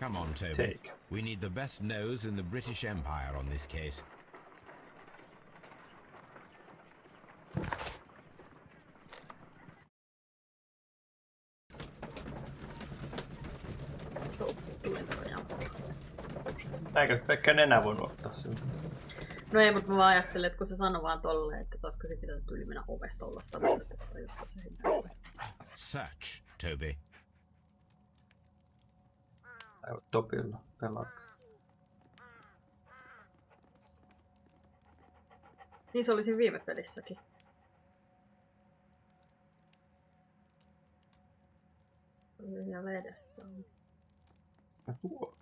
Come on, Toby. Take. We need the best nose in the British Empire on this case. Eikä nenä voinut ottaa sen. No ei, mutta mä vaan ajattelin, että kun se sanoi vaan tolleen, että olisiko se pitänyt tuli mennä ovesta olla sitä mieltä, että jospa se hinta. Search, Toby. Ei ole Tobylla pelata. Niin se oli siinä viime pelissäkin. Oli ja vedessä. Ja tuo.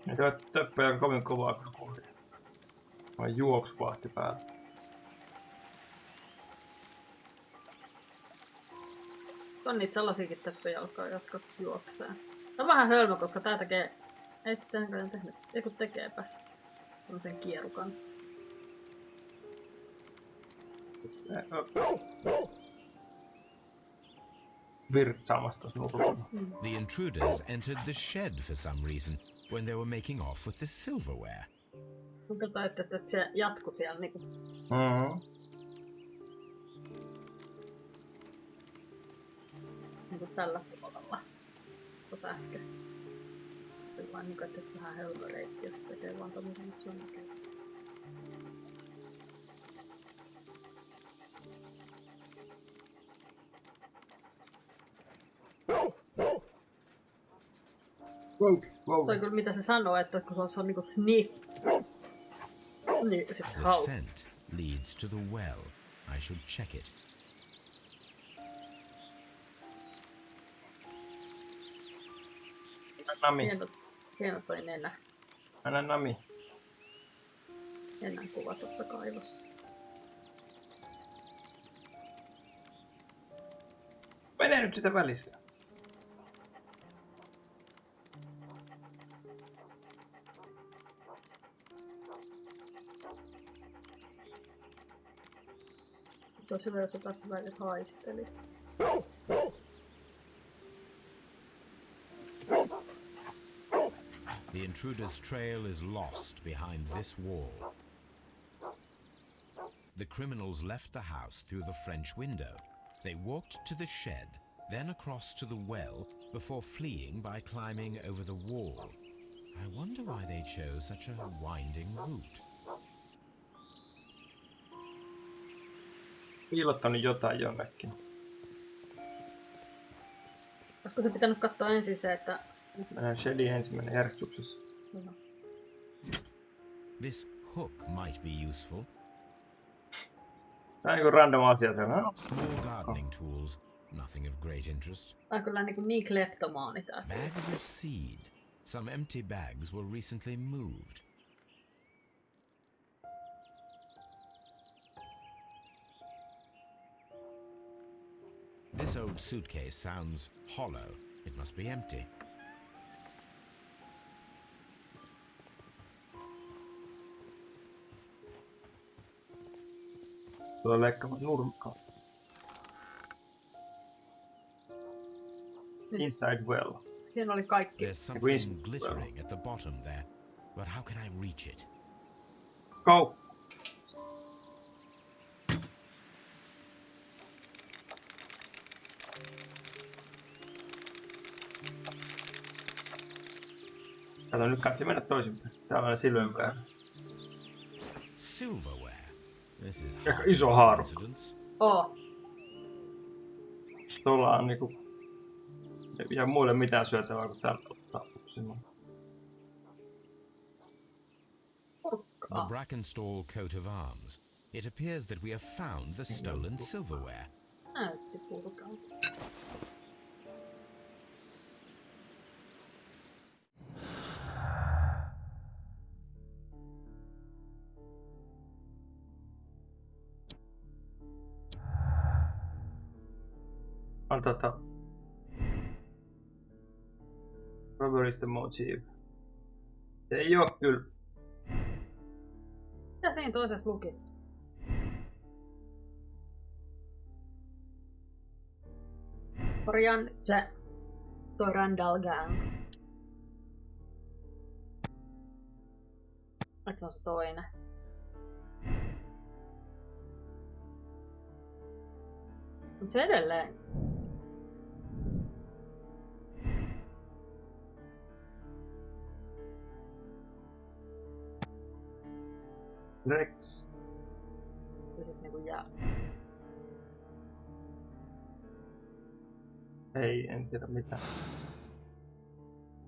Ei tämä töppöjä on kovin kovaa kun kuulin. Mä juoksuvahti päällä. On niitä sellaisiakin töppöjä, jotka juoksee. Tämä on vähän hölmö, koska tää tekee... Ei sitten näköjään tehnyt. Eiku tekeepäs. Tämmösen kierukan. Virtsaamasta nurkalla. The intruders entered the shed for some reason when they were making off with the silverware. Kuinka taitte, että se jatkui siellä niinku... Niinku tällä puolella. Tuossa äsken. Se vaan niinku, että vähän hölmöreitti ja sitten tekee vaan tommosen, mutta se on näkee. Wow. Toi kyllä mitä se sanoo, että kun se on niinku sniff. Niin sit se The hau. scent leads to the well. I should check it. Nami. Hieno toi nenä. Anna Nami. Nenän kuva tuossa kaivossa. Mene nyt sitä välistä. Se olisi hyvä, jos se tässä välillä haistelisi. The intruder's trail is lost behind this wall. The criminals left the house through the French window. They walked to the shed, then across to the well, before fleeing by climbing over the wall. I wonder why they chose such a winding route. Piilottanut jotain jonnekin. Olisiko se pitänyt katsoa ensin se, että... Mennään shedin ensimmäinen järjestyksessä. No. This hook might be useful. Tää on niinku random asia siellä. Small gardening tools, nothing of great interest. Tää on kyllä niin kleptomaani tää. Bags of seed. Some empty bags were recently moved. This old suitcase sounds hollow. It must be empty. Tuo leikkaavat nurkkaa. Inside well. Siinä oli kaikki. There's something glittering at the bottom there, but how can I reach it? Go! Kato, nyt katsi mennä toisinpäin. Täällä on silmänpää. Silverware. This is Aika iso haarukka. coincidence. Tuolla on niinku... Ei jää muille mitään syötävää kuin täällä ottaa. The Brackenstall coat of arms. It appears that we have found the stolen silverware. Näytti purkalta. On Robbery is the motive. Se ei oo kyllä. Mitä siinä toisessa luki? Koiran se toi Randall Gang. Et se on se toinen. Mut se edelleen. Rex. Se sit niinku jää. Ei, en tiedä mitä.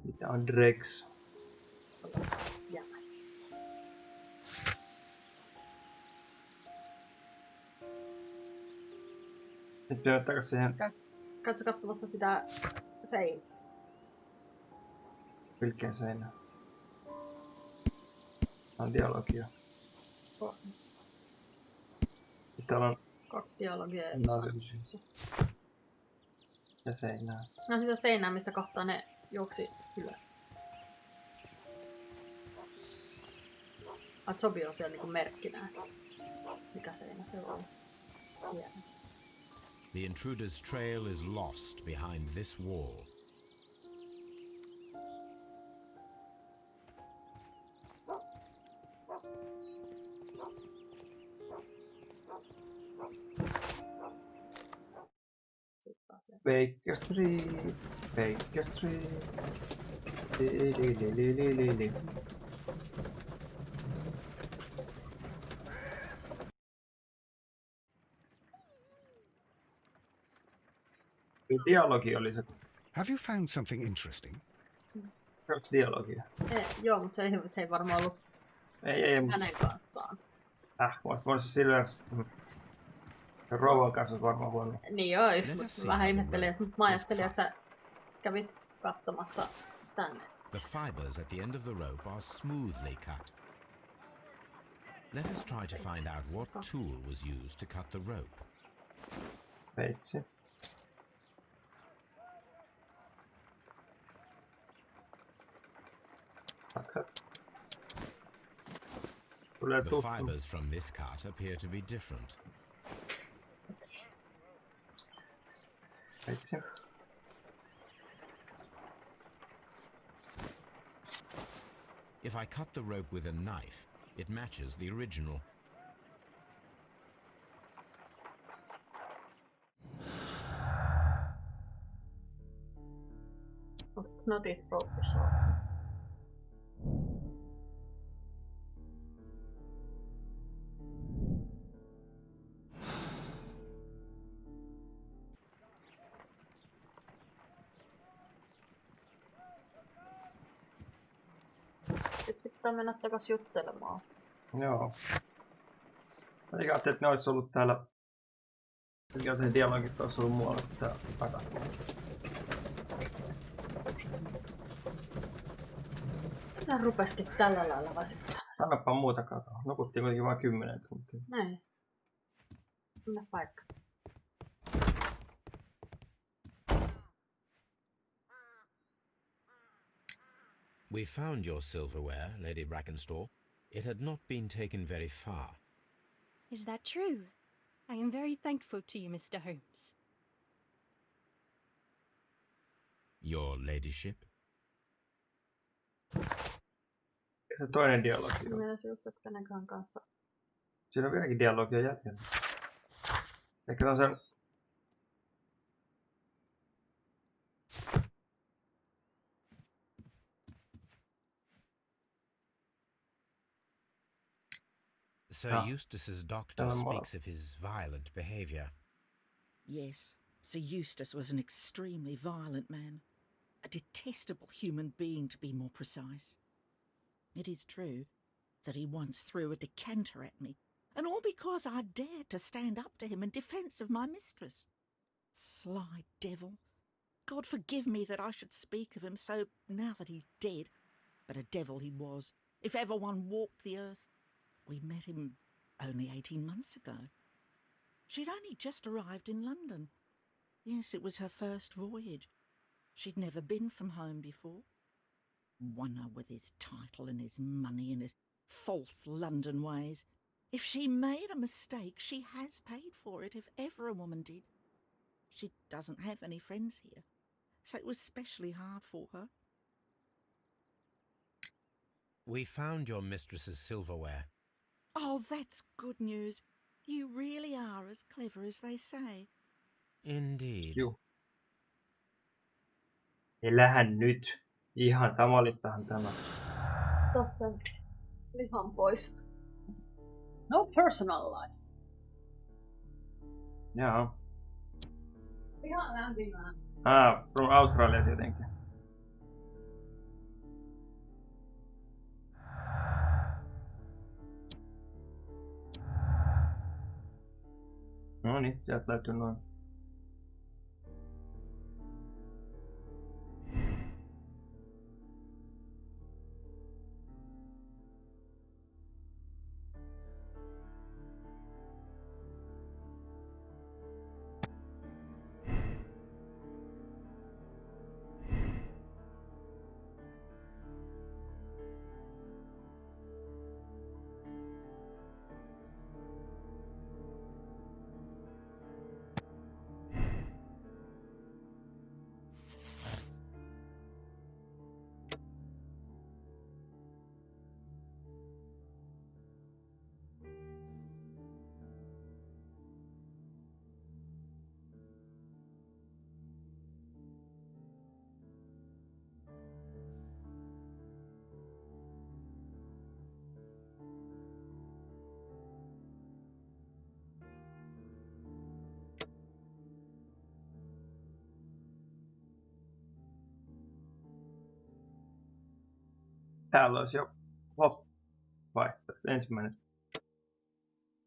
Mitä on Rex? Jää. Nyt pitää takas siihen Katso katsomassa sitä seinää. pilkkeen seinään. On dialogia. Täällä on 2 dialogia ja analyysi. Ja seinää. No sitä seinää, mistä kohtaa ne juoksi ylös. Toby on siellä niinku merkkinä. Mikä seinä se on? Hieno. The intruder's trail is lost behind this wall. Baker Street, Baker Street. Li. Dialogi oli se. Have you found something interesting? Kaksi dialogia. Joo, mutta se ei varmaan ollut Ei, hänen kanssaan. voisi silleen. Rouvan kanssa on varmaan huono. Niin joo, just vähän ihmettelin, että mä ajattelin, että sä kävit katsomassa tänne. The fibers at the end of the rope are smoothly cut. Let us try to find out what tool was used to cut the rope. Veitsi. Saksat. Tulee The tuttu. fibers from this cut appear to be different. Veitsi. If I cut the rope with a knife, it matches the original. Not it broke the short. Nyt pitää mennä takas juttelemaan. Joo. Mä ajattelin, että ne olisi ollut täällä. Ne dialogit olisi ollut muualla kuin täällä takaisin. Tää rupeskin tällä lailla väsyttää. Annapa muuta katoa. Nukuttiin kuitenkin vain 10 tuntia. Näin. Mennä paikka. We found your silverware, Lady Brackenstall. It had not been taken very far. Is that true? I am very thankful to you, Mr. Holmes. Your ladyship? Se toinen dialogi on. Mielestäni just, että kenenkään kanssa. Siinä on vieläkin dialogia jäljellä. Ehkä on sen. Sir Eustace's doctor speaks of his violent behavior. Yes, Sir Eustace was an extremely violent man. A detestable human being, to be more precise. It is true that he once threw a decanter at me, and all because I dared to stand up to him in defence of my mistress. Sly devil. God forgive me that I should speak of him so now that he's dead, but a devil he was, if ever one walked the earth. We met him only 18 months ago. She'd only just arrived in London. Yes, it was her first voyage. She'd never been from home before. Wonder with his title and his money and his false London ways. If she made a mistake, she has paid for it, if ever a woman did. She doesn't have any friends here, so it was especially hard for her. We found your mistress's silverware. Oh, that's good news. You really are as clever as they say. Indeed. Juu. Elähän nyt. Ihan tavallistahan tämä. Tossa lihan pois. No personal life. Joo. Ihan lämpimään. From Australia tietenkin. No niin, sieltä löytyy noin. Täällä olisi jo vaihtoehto. Ensimmäinen.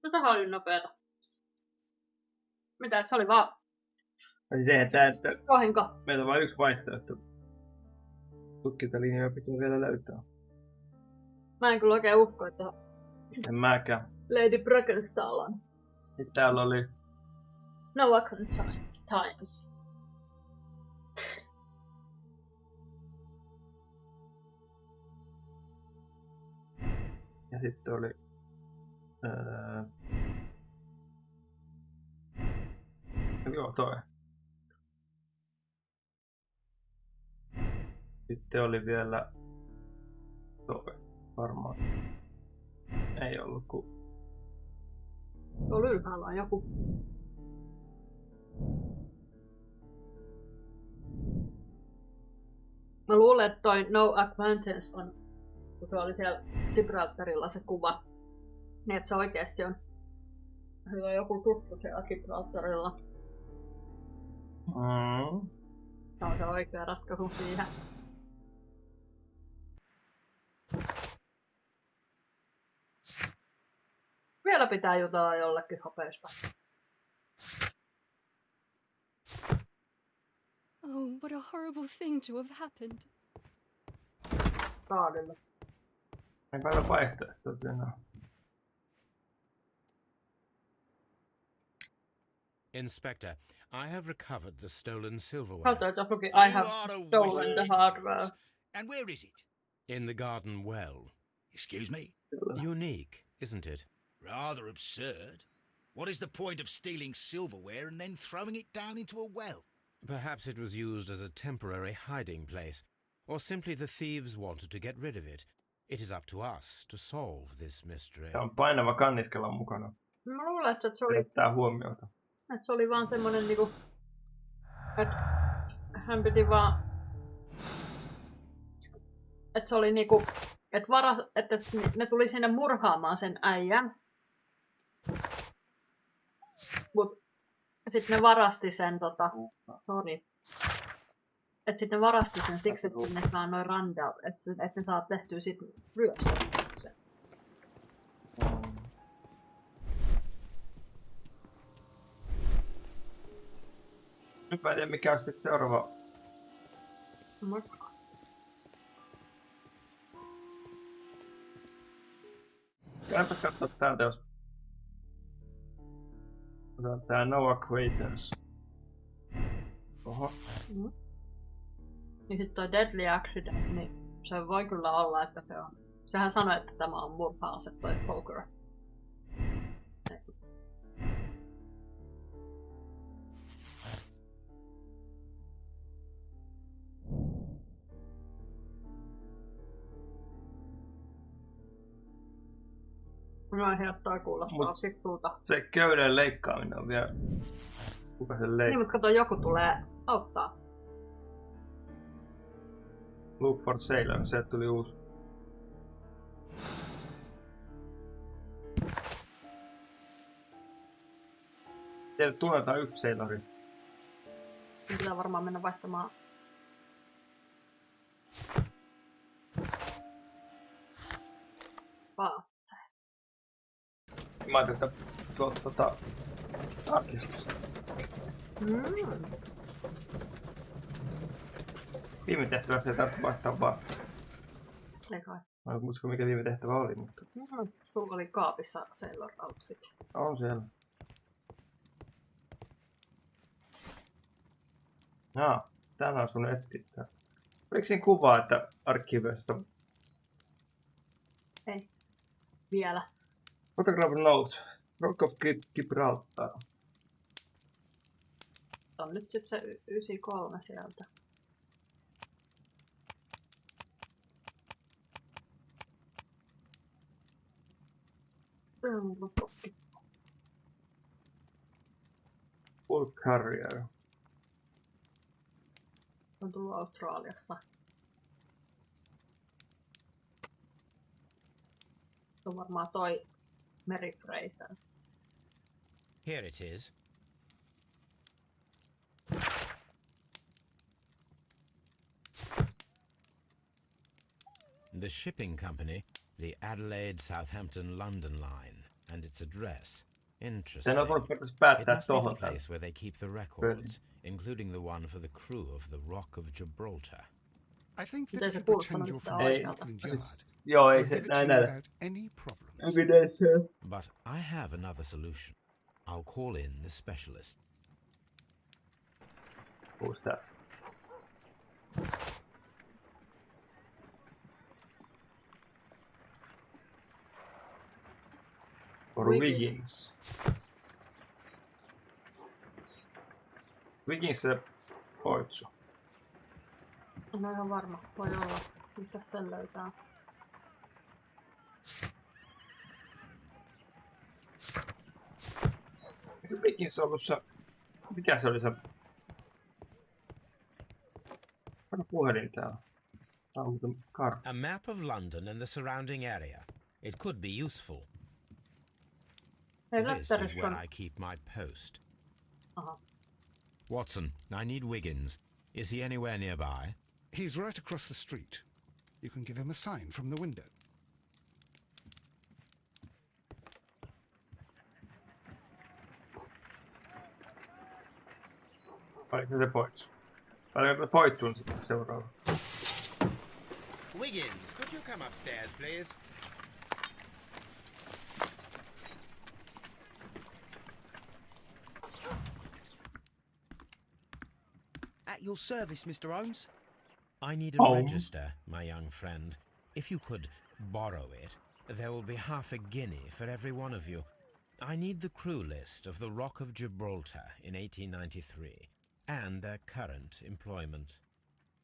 No tähän oli nopeeta. Mitä, et se oli vaan Eli se, että vahinko. meillä on vain yksi vaihtoehto. Tutkintalinjoja pitää vielä löytää. Mä en kyllä oikein usko, että En mäkään. Lady Brackenstall on. Sitten täällä oli... No times. Ja sitten oli... Joo, toi. Sitten oli vielä... Toi. Varmaan. Ei ollut ku... Tuolla ylhäällä on joku. Mä luulen, että toi No Acquaintance on, kun se oli siellä Gibraltarilla se kuva, niin että se oikeesti on joku tuttu siellä Gibraltarilla. Se on se oikea ratkaisu siihen. Vielä pitää jutella jollekin hopeuspasta. Oh, what a horrible thing to have happened. Raadilla. Ei paljon vaihtoehtoja enää. Inspector, I have recovered the stolen silverware. Haltoita luki, I You have are a stolen the wizard, hardware. Mr. Holmes. And where is it? In the garden well. Excuse me? Unique, isn't it? Rather absurd. What is the point of stealing silverware and then throwing it down into a well? Perhaps it was used as a temporary hiding place, or simply the thieves wanted to get rid of it. It is up to us to solve this mystery. Tämä on painava kanniskella mukana. Mä luulen, että se oli, Herättää huomiota. että se oli vaan semmonen niinku, että hän piti vaan, että se oli niinku, että ne tuli sinne murhaamaan sen äijän. Mut sitten ne varasti sen että sitten ne varasti sen siksi, että ne saa noin randa, että ne saa tehtyä sit ryöstön. Nyt mä en tiedä mikä olisi sitten seuraava. Käypä katsoa täältä, jos... Otetaan tää No Acquaintance. Oho. Niin sit toi Deadly Accident, niin se voi kyllä olla, että se on... Sehän sanoi, että tämä on murha-ase toi poker. No helppoa kuulostaa fiksulta. Se köyden leikkaaminen on vielä... Kuka sen leikkaa? Niin, mutta kato, joku tulee auttaa. Look for sailor, se tuli uusi. Teille tunnetaan yksi sailori. Pitää varmaan mennä vaihtamaan. Vaatteet. Mä ajattelin, että tuolta tarkistusta. Viime tehtävä se ei tarvitse vaihtaa vaan. Ei kai. Mä en muista mikä viime tehtävä oli, mutta... Sitten sulla oli kaapissa Sailor Outfit. On siellä. Täällä on sun etsintä. Oliko siinä kuvaa, että arkiivista? Ei. Vielä. Photograph note. Rock of Gibraltar. On nyt sit se 93 sieltä. Full Carrier. On tullut Australiassa. Se on varmaan toi Mary Fraser. Here it is. The shipping company, the Adelaide, Southampton, London line, and its address. Interesting. Sen on voinut It päättää must be the tohon. place where they keep the records, including the one for the crew of the Rock of Gibraltar. I think that There's if a you port pretend on you're the from Hey, Scotland Yard, Joo, ei they'll se give it to näin you näin. without any problems. Evidence. But I have another solution. I'll call in the specialist. Who's that? For Wiggins. Wiggins se poitsu. En ole ihan varma. Voi olla. Mistä sen löytää? Se Wiggins on ollut se... Mikä se oli se... Anna puhelin täällä. Tää on muuten kartta. A map of London and the surrounding area. It could be useful. Hei, This is läppärissä on. where I keep my post. Aha. Watson, I need Wiggins. Is he anywhere nearby? He's right across the street. You can give him a sign from the window. Oliko se poitsu? Oliko se poitsuun sitten seuraava? Wiggins, could you come upstairs, please? At your service, Mr. Holmes. I need a Oh. register, my young friend. If you could borrow it, there will be half a guinea for every one of you. I need the crew list of the Rock of Gibraltar in 1893 and their current employment.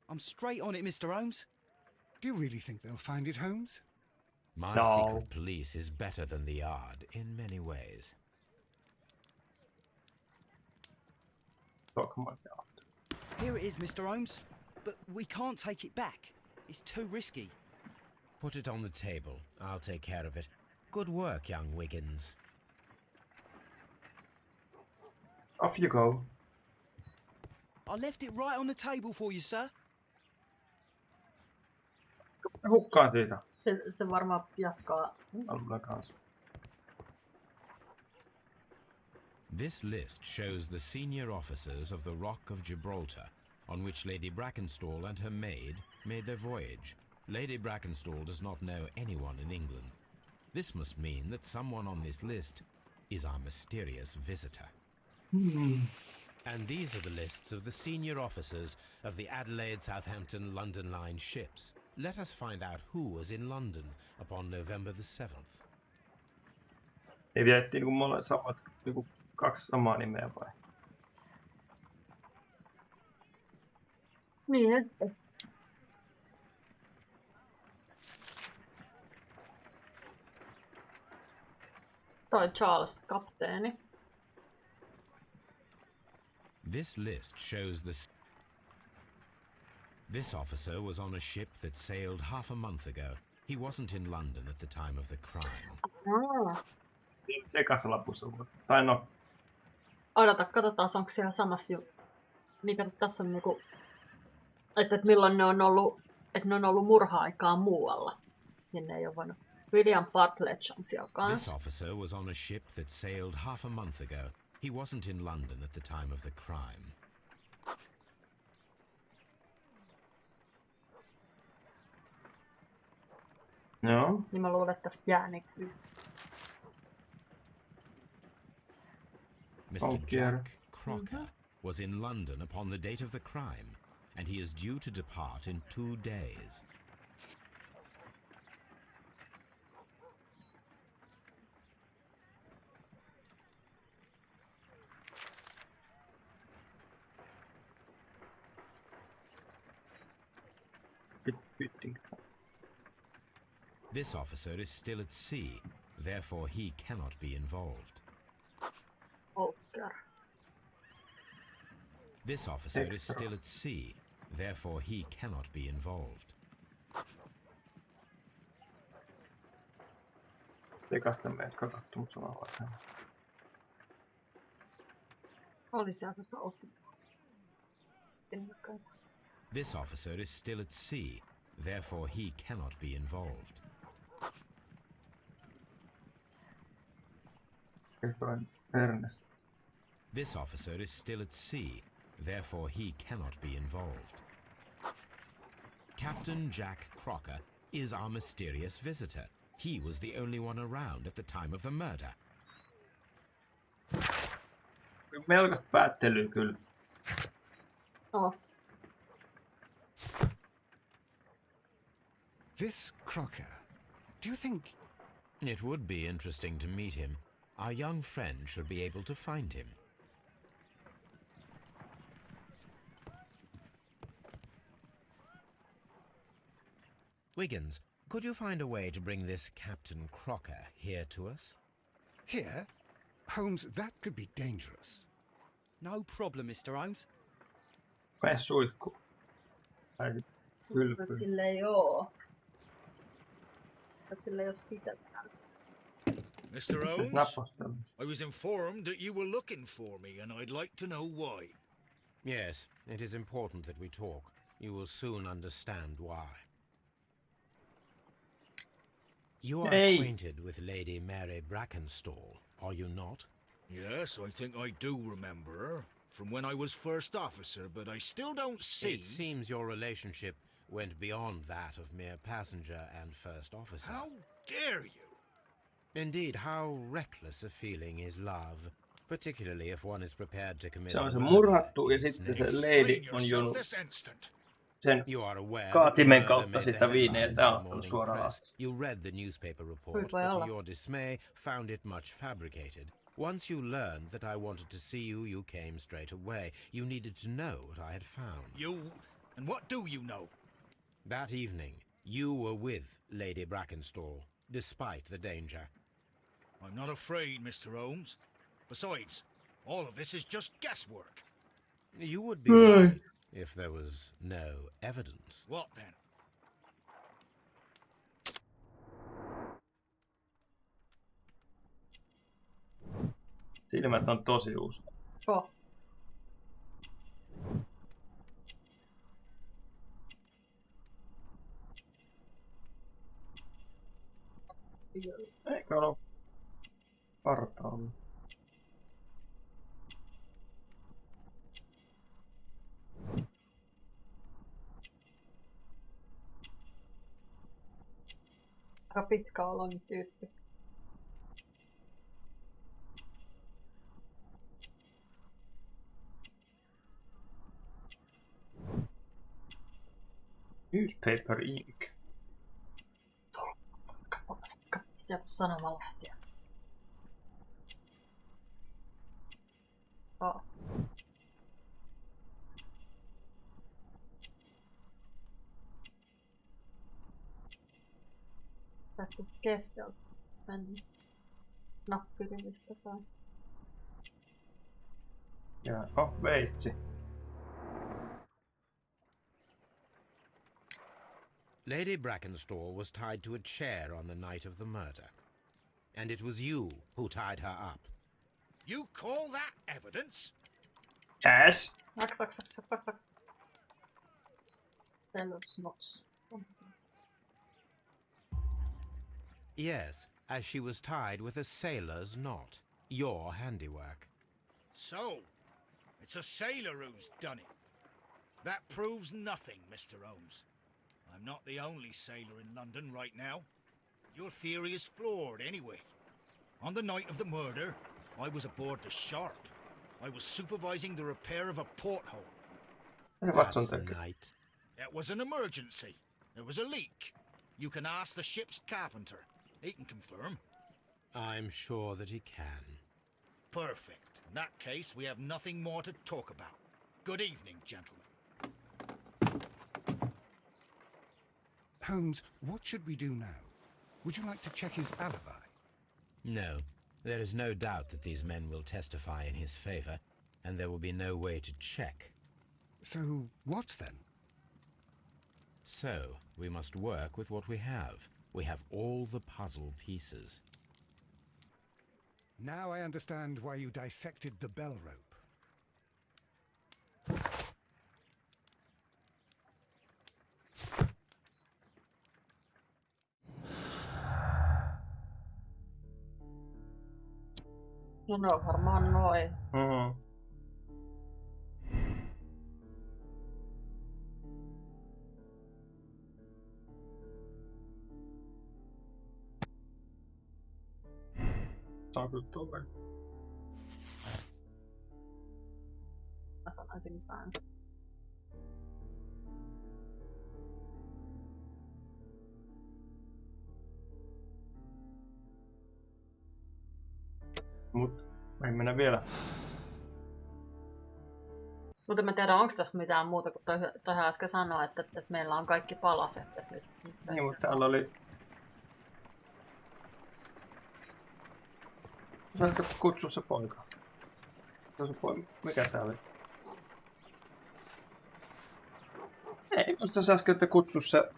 I'm straight on it, Mr. Holmes. Do you really think they'll find it, Holmes? My No. secret police is better than the Yard in many ways. Talk about that. Here it is, Mr. Holmes. But we can't take it back. It's too risky. Put it on the table. I'll take care of it. Good work, young Wiggins. Off you go. I left it right on the table for you, sir. Hukkaan siitä. Se varmaan jatkaa. Almulla kanssa. This list shows the senior officers of the Rock of Gibraltar, on which Lady Brackenstall and her maid made their voyage. Lady Brackenstall does not know anyone in England. This must mean that someone on this list is our mysterious visitor. And these are the lists of the senior officers of the Adelaide, Southampton, London line ships. Let us find out who was in London upon November the 7th. Ei viettiin niinku mulle samat, niinku 2 samaa nimeä vai? Niin, että. Toi Charles, kapteeni. This list shows This officer was on a ship that sailed half a month ago. He wasn't in London at the time of the crime. Ekassa lapussa. Tai no. Odota, katsotaan, onko siellä samassa niin kato, tässä on niinku, että milloin ne on ollut, että ne on ollut murha-aikaa muualla. Niin ne ei ole voinut. William Bartlett on siellä kanssa. This officer was on a ship that sailed half a month ago. He wasn't in London at the time of the crime. Joo. Niin mä luulen, että tästä jää niin kyllä. Mr. Jack Crocker was in London upon the date of the crime, and he is due to depart in 2 days. This officer is still at sea, therefore he cannot be involved. Olkar. This officer is still at sea, therefore he cannot be involved. Tekasta meidät katsottu, mutta sulla on Oli se asiassa osu. This officer is still at sea, therefore he cannot be involved. Ernest. This officer is still at sea, therefore he cannot be involved. Captain Jack Crocker is our mysterious visitor. He was the only one around at the time of the murder. Melkoista päättelyä kyllä. Oh. This Crocker, do you think... It would be interesting to meet him. Our young friend should be able to find him. Wiggins, could you find a way to bring this Captain Crocker here to us? Here? Holmes, that could be dangerous. No problem, Mr. Holmes. Mene suihku. Mutta sille ei oo. Mutta sille ei oo sitä. Mr. Holmes, Napostella. I was informed that you were looking for me, and I'd like to know why. Yes, it is important that we talk. You will soon understand why. You are acquainted with Lady Mary Brackenstall, are you not? Yes, I think I do remember her from when I was first officer, but I still don't see... It seems your relationship went beyond that of mere passenger and first officer. How dare you? Indeed, how reckless a feeling is love, particularly if one is prepared to commit Se a on se murder murhattu ja in its sitten se name. lady Explain on yourself juonut this instant. sen You are aware that kaatimen the murder kautta made sitä the viiniä ja headlines tää of on the tullut morning suoraan press. alas. You read the newspaper report, voi but to olla. your dismay found it much fabricated. Once you learned that I wanted to see you, you came straight away. You needed to know what I had found. You... And what do you know? That evening, you were with Lady Brackenstall, despite the danger. I'm not afraid, Mr. Holmes. Besides, all of this is just guesswork. You would be right if there was no evidence. What then? Silmät on tosi uusi. Oh. Eikö ole partaalla? Aika pitkä olon tyyppi. Newspaper ink. Sitä kun sanomalehtiä. Oh. Tästä keskeltä mennä. nappirivistä tai... Ja, veitsi. Lady Brackenstall was tied to a chair on the night of the murder. And it was you who tied her up. You call that evidence? Yes. Saks. Fellows knots. Yes, as she was tied with a sailor's knot. Your handiwork. So, it's a sailor who's done it. That proves nothing, Mr. Holmes. I'm not the only sailor in London right now. Your theory is flawed anyway. On the night of the murder, I was aboard the Sharp. I was supervising the repair of a porthole. That night. It was an emergency. There was a leak. You can ask the ship's carpenter. He can confirm. I'm sure that he can. Perfect. In that case, we have nothing more to talk about. Good evening, gentlemen. Holmes, what should we do now? Would you like to check his alibi? No. There is no doubt that these men will testify in his favor, and there will be no way to check. So, what then? So, we must work with what we have. We have all the puzzle pieces. Now I understand why you dissected the bell rope. No, varmaan noin. Mm-hmm. Saa kyllä Tobyn. Mä sanoisin kans. Mut ei mennä vielä. Mutta mä tiedän, onko tässä mitään muuta kuin toi äsken sanoi, että meillä on kaikki palaset. Nyt Niin, mutta täällä oli... Saanko kutsua se poika? Se poika. Mikä tää oli? Ei, musta sä äsken kutsua se...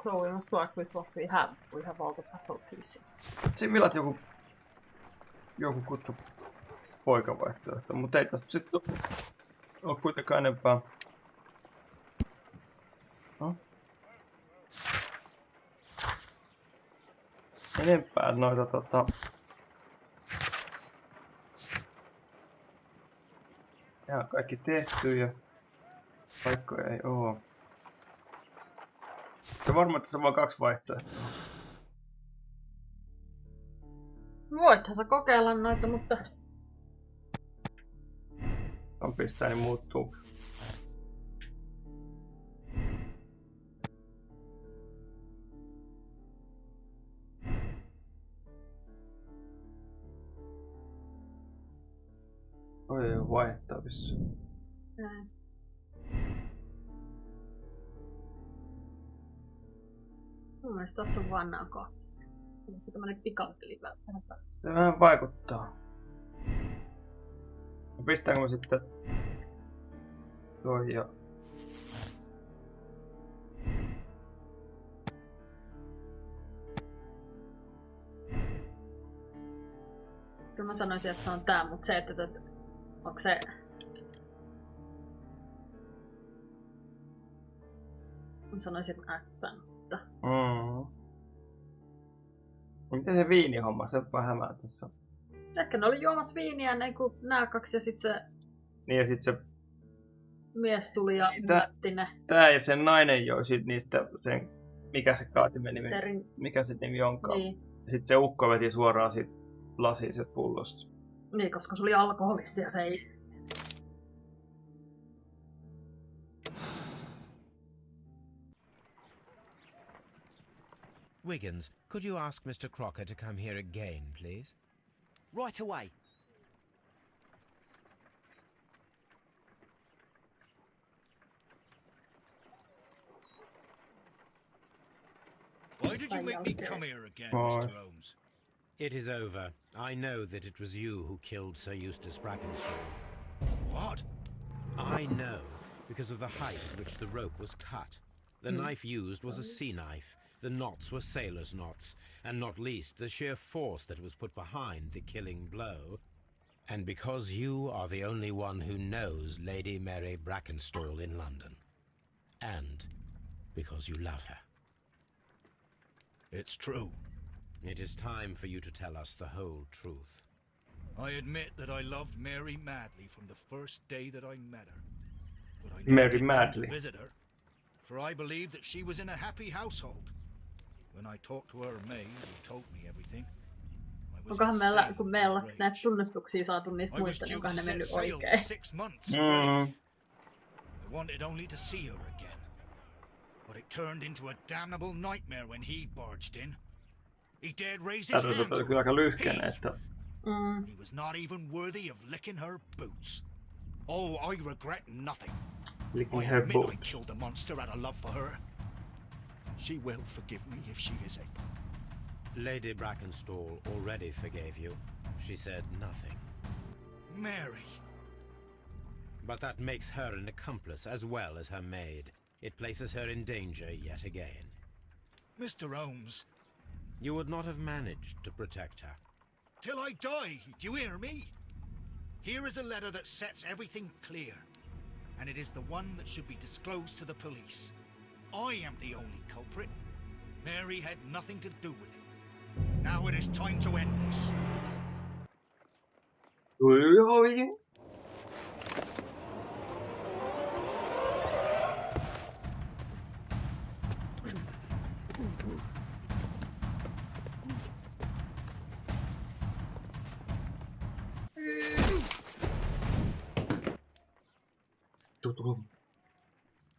So we must work with what we have. We have all the puzzle pieces. Siinä villat joku kutsu poikavaihtoehto, mutta ei tästä sitten ole kuitenkaan enempää. No. Enempää noita ja on kaikki tehty ja paikkoja ei oo. Se on varma, että se on vain 2 vaihtoehtoa. Voithan sä kokeilla noita, mutta... On pistää, niin muuttuu. Oi, ei oo vaihdettavissa. Näin. Mun mielestä tässä on vaan nää 2. Tämmönen pikapeli välttämättä. Se vähän vaikuttaa. Pistäänkö mä sitten toi ja... Kyllä mä sanoisin, että se on tää, mutta se, että onko se... Mä sanoisin X, mutta... Miten se viinihomma? Se vähän hämää tässä. Ehkä ne oli juomassa viiniä ennen kuin nää 2 ja sit se... Niin ja sit se... Mies tuli ja myötti ne. Tää ja sen nainen joi sit niistä sen... Mikä se kaatimen nimi? Mikä se nimi onkaan? Niin. Sitten se ukko veti suoraan sit lasiin pullosta. Niin, koska se oli alkoholisti ja se ei... Wiggins, could you ask Mr. Crocker to come here again, please? Right away. Why did you make me come here again, Why? Mr. Holmes? It is over. I know that it was you who killed Sir Eustace Brackenstall. What? I know, because of the height at which the rope was cut. The knife used was a sea knife. The knots were sailor's knots, and not least the sheer force that was put behind the killing blow. And because you are the only one who knows Lady Mary Brackenstall in London. And because you love her. It's true. It is time for you to tell us the whole truth. I admit that I loved Mary madly from the first day that I met her. But I Mary never did come madly. to visit her, for I believed that she was in a happy household. When I talked to her maid, who told me everything, I was Onkohan meillä, insane kun with meillä rage. näitä tunnistuksia saatu niistä I was muista, niin due onkohan to ne mennyt set sail oikein? for 6 months away. Mm. I wanted only to see her again. But it turned into a damnable nightmare when he barged in. He dared raise his Tämä hand on to kyllä aika her. lyhkäinen, että He was not even worthy of licking her boots. Oh, I regret nothing. licking I her admit I boots. killed the monster out of love for her. She will forgive me if she is able. Lady Brackenstall already forgave you. She said nothing. Mary. But that makes her an accomplice as well as her maid. It places her in danger yet again. Mr. Holmes. You would not have managed to protect her. Till I die, do you hear me? Here is a letter that sets everything clear. And it is the one that should be disclosed to the police. I am the only culprit. Mary had nothing to do with it. Now it is time to end this.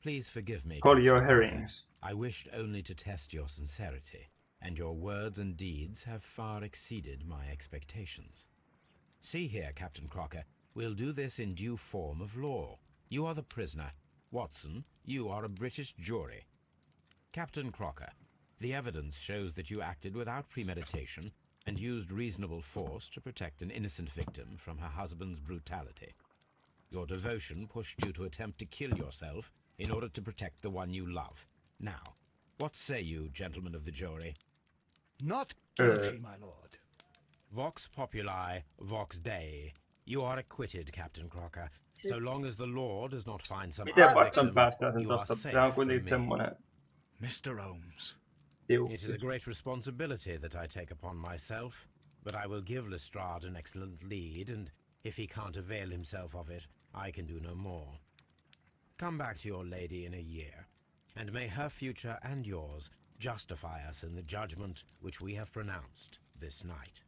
Please forgive me. Call Captain your Crocker. herrings. I wished only to test your sincerity, and your words and deeds have far exceeded my expectations. See here, Captain Crocker, we'll do this in due form of law. You are the prisoner. Watson, you are a British jury. Captain Crocker, the evidence shows that you acted without premeditation and used reasonable force to protect an innocent victim from her husband's brutality. Your devotion pushed you to attempt to kill yourself in order to protect the one you love. Now, what say you, gentlemen of the jury? Not guilty, my lord. Vox populi, vox dei. You are acquitted, Captain Crocker. So long as the law does not find some Miten other Watson victim, päästään sen you are tosta? safe Tää on from kuitenkin me. semmonen Mr. Holmes. It is a tiukki. great responsibility that I take upon myself, but I will give Lestrade an excellent lead, and if he can't avail himself of it, I can do no more. Come back to your lady in a year, and may her future and yours justify us in the judgment which we have pronounced this night.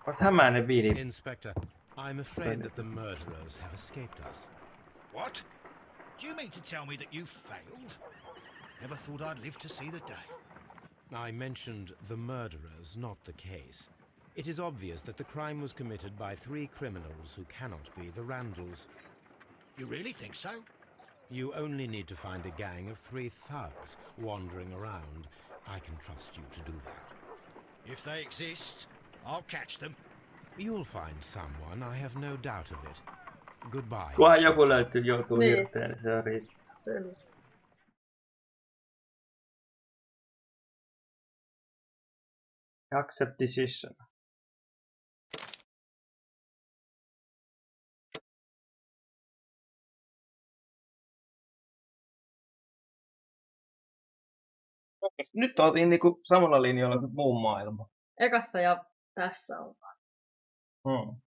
Oot hämäinen viini. Inspector, I'm afraid that the murderers have escaped us. What? Do you mean to tell me that you failed? Never thought I'd live to see the day. I mentioned the murderers, not the case. It is obvious that the crime was committed by 3 criminals who cannot be the Randalls. You really think so? You only need to find a gang of 3 thugs wandering around. I can trust you to do that. If they exist, I'll catch them. You'll find someone, I have no doubt of it. Goodbye. Kunhan Inspector. joku löytyy, joutuu Niin. hirteen, niin se on riittää. Accept decision. Nyt oltiin niinku samalla linjalla kuin muun maailma. Ekassa ja tässä ollaan. Hmm.